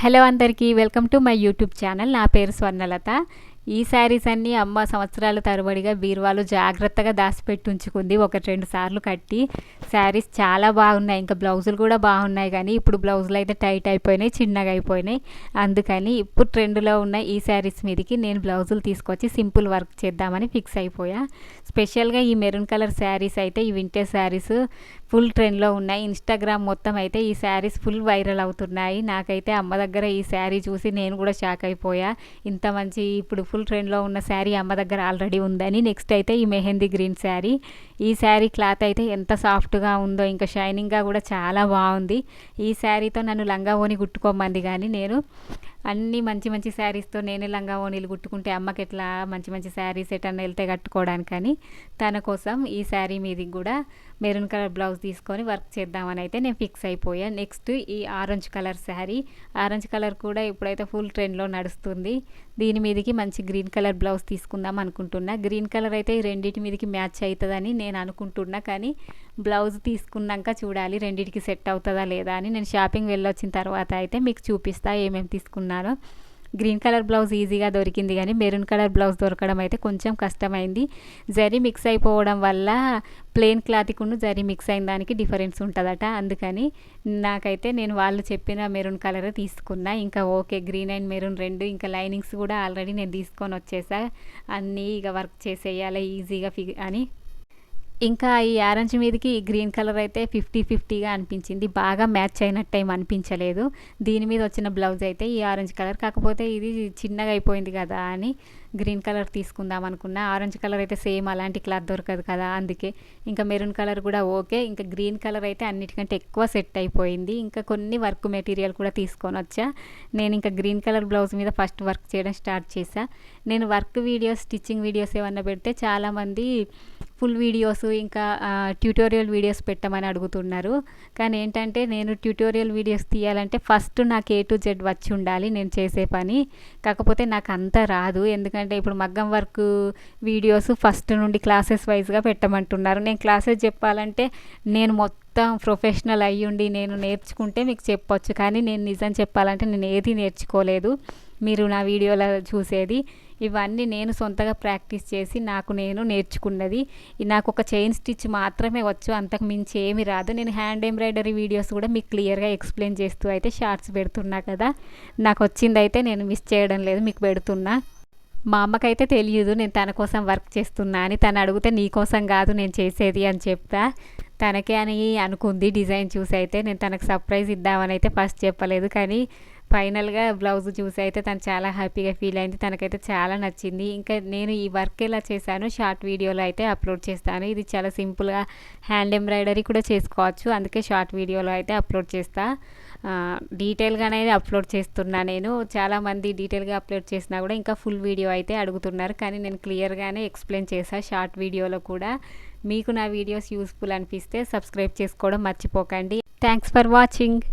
Hello అందరికీ welcome to my YouTube channel. నా పేరు స్వర్ణలత. ఈ శారీస్ అన్నీ అమ్మ సంవత్సరాల తరబడిగా బీరువాలో జాగ్రత్తగా దాచిపెట్టి ఉంచుకుంది. 1-2 సార్లు కట్టి. శారీస్ చాలా బాగున్నాయి, ఇంకా బ్లౌజులు కూడా బాగున్నాయి. కానీ ఇప్పుడు బ్లౌజులు అయితే టైట్ అయిపోయినాయి, చిన్నగా అయిపోయినాయి. అందుకని ఇప్పుడు ట్రెండ్లో ఉన్న ఈ శారీస్ మీదకి నేను బ్లౌజులు తీసుకొచ్చి సింపుల్ వర్క్ చేద్దామని ఫిక్స్ అయిపోయా. స్పెషల్గా ఈ మెరూన్ కలర్ శారీస్ అయితే ఈ వింటేజ్ శారీస్ ఫుల్ ట్రెండ్లో ఉన్నాయి. ఇన్స్టాగ్రామ్ మొత్తం అయితే ఈ శారీస్ ఫుల్ వైరల్ అవుతున్నాయి. నాకైతే అమ్మ దగ్గర ఈ శారీ చూసి నేను కూడా షాక్ అయిపోయా. ఇంత మంచి ఇప్పుడు ఫుల్ ట్రెండ్లో ఉన్న శారీ అమ్మ దగ్గర ఆల్రెడీ ఉందని. నెక్స్ట్ అయితే ఈ మెహందీ గ్రీన్ శారీ. ఈ శారీ క్లాత్ అయితే ఎంత సాఫ్ట్గా ఉందో, ఇంకా షైనింగ్గా కూడా చాలా బాగుంది. ఈ శారీతో నన్ను లంగా ఓని కుట్టుకోమంది, కానీ నేను అన్నీ మంచి మంచి శారీస్తో నేనే లంగా ఓనీలు కుట్టుకుంటే అమ్మకి ఎట్లా మంచి మంచి శారీస్ ఎటన్నా వెళ్తే కట్టుకోవడానికని తన కోసం ఈ శారీ మీదకి కూడా మెరూన్ కలర్ బ్లౌజ్ తీసుకొని వర్క్ చేద్దామని అయితే నేను ఫిక్స్ అయిపోయా. నెక్స్ట్ ఈ orange colour sari. Orange colour కూడా ఇప్పుడైతే ఫుల్ ట్రెండ్లో నడుస్తుంది. దీని మీదకి మంచి గ్రీన్ కలర్ బ్లౌజ్ తీసుకుందాం అనుకుంటున్నా. గ్రీన్ కలర్ అయితే ఈ రెండింటి మీదకి మ్యాచ్ అవుతుందని నేను అనుకుంటున్నా, కానీ బ్లౌజ్ తీసుకున్నాక చూడాలి రెండింటికి సెట్ అవుతుందా లేదా అని. నేను షాపింగ్ వెళ్ళొచ్చిన తర్వాత అయితే మీకు చూపిస్తా ఏమేమి తీసుకున్నానో. గ్రీన్ కలర్ బ్లౌజ్ ఈజీగా దొరికింది, కానీ మెరూన్ కలర్ బ్లౌజ్ దొరకడం అయితే కొంచెం కష్టమైంది. జరీ మిక్స్ అయిపోవడం వల్ల ప్లెయిన్ క్లాత్కును జరీ మిక్స్ అయిన దానికి డిఫరెన్స్ ఉంటుందట. అందుకని నాకైతే నేను వాళ్ళు చెప్పిన మెరూన్ కలర్ తీసుకున్నా. ఇంకా ఓకే, గ్రీన్ అండ్ మెరూన్ రెండు. ఇంకా లైనింగ్స్ కూడా ఆల్రెడీ నేను తీసుకొని వచ్చేసా. అన్నీ ఇక వర్క్ చేసేయాలి ఈజీగా అని. ఇంకా ఈ ఆరెంజ్ మీదకి ఈ గ్రీన్ కలర్ అయితే 50-50గా అనిపించింది. బాగా మ్యాచ్ అయినట్టు ఏం అనిపించలేదు. దీని మీద వచ్చిన బ్లౌజ్ అయితే ఈ ఆరెంజ్ కలర్, కాకపోతే ఇది చిన్నగా అయిపోయింది కదా అని గ్రీన్ కలర్ తీసుకుందాం అనుకున్నా. ఆరెంజ్ కలర్ అయితే సేమ్ అలాంటి క్లాత్ దొరకదు కదా, అందుకే. ఇంకా మెరూన్ కలర్ కూడా ఓకే. ఇంకా గ్రీన్ కలర్ అయితే అన్నిటికంటే ఎక్కువ సెట్ అయిపోయింది. ఇంకా కొన్ని వర్క్ మెటీరియల్ కూడా తీసుకొని వచ్చా. నేను ఇంకా గ్రీన్ కలర్ బ్లౌజ్ మీద ఫస్ట్ వర్క్ చేయడం స్టార్ట్ చేశా. నేను వర్క్ వీడియోస్, స్టిచ్చింగ్ వీడియోస్ ఏమన్నా పెడితే చాలామంది ఫుల్ వీడియోస్ ఇంకా ట్యూటోరియల్ వీడియోస్ పెట్టమని అడుగుతున్నారు. కానీ ఏంటంటే నేను ట్యూటోరియల్ వీడియోస్ తీయాలంటే ఫస్ట్ నాకు A to Z వచ్చి ఉండాలి నేను చేసే పని. కాకపోతే నాకు అంత రాదు, ఎందుకంటే ఇప్పుడు మగ్గం వర్క్ వీడియోస్ ఫస్ట్ నుండి క్లాసెస్ వైజ్గా పెట్టమంటున్నారు. నేను క్లాసెస్ చెప్పాలంటే నేను మొత్తం ప్రొఫెషనల్ అయ్యుండి నేను నేర్చుకుంటే మీకు చెప్పొచ్చు, కానీ నేను నిజం చెప్పాలంటే నేను ఏది నేర్చుకోలేదు. మీరు నా వీడియోలో చూసేది ఇవన్నీ నేను సొంతగా ప్రాక్టీస్ చేసి నాకు నేను నేర్చుకున్నది. నాకు ఒక చైన్ స్టిచ్ మాత్రమే వచ్చు, అంతకు మించి ఏమి రాదు. నేను హ్యాండ్ ఎంబ్రాయిడరీ వీడియోస్ కూడా మీకు క్లియర్గా ఎక్స్ప్లెయిన్ చేస్తూ అయితే షార్ట్స్ పెడుతున్నా కదా. నాకు వచ్చిందైతే నేను మిస్ చేయడం లేదు, మీకు పెడుతున్నా. మా అమ్మకైతే తెలియదు నేను తన కోసం వర్క్ చేస్తున్నా అని. తను అడిగితే నీ కోసం కాదు నేను చేసేది అని చెప్పా. తనకే అని అనుకుంది డిజైన్ చూసి. అయితే నేను తనకు సర్ప్రైజ్ ఇద్దామని అయితే ఫస్ట్ చెప్పలేదు, కానీ ఫైనల్గా బ్లౌజ్ చూసి అయితే తను చాలా హ్యాపీగా ఫీల్ అయింది. తనకైతే చాలా నచ్చింది. ఇంకా నేను ఈ వర్క్ ఎలా చేశాను షార్ట్ వీడియోలో అయితే అప్లోడ్ చేస్తాను. ఇది చాలా సింపుల్గా హ్యాండ్ ఎంబ్రాయిడరీ కూడా చేసుకోవచ్చు, అందుకే షార్ట్ వీడియోలో అయితే అప్లోడ్ చేస్తా. డీటెయిల్గానే అప్లోడ్ చేస్తున్నా. నేను చాలామంది డీటెయిల్గా అప్లోడ్ చేసినా కూడా ఇంకా ఫుల్ వీడియో అయితే అడుగుతున్నారు, కానీ నేను క్లియర్గానే ఎక్స్ప్లెయిన్ చేశాను షార్ట్ వీడియోలో కూడా. మీకు నా వీడియోస్ యూస్ఫుల్ అనిపిస్తే సబ్స్క్రైబ్ చేసుకోవడం మర్చిపోకండి. Thanks for watching.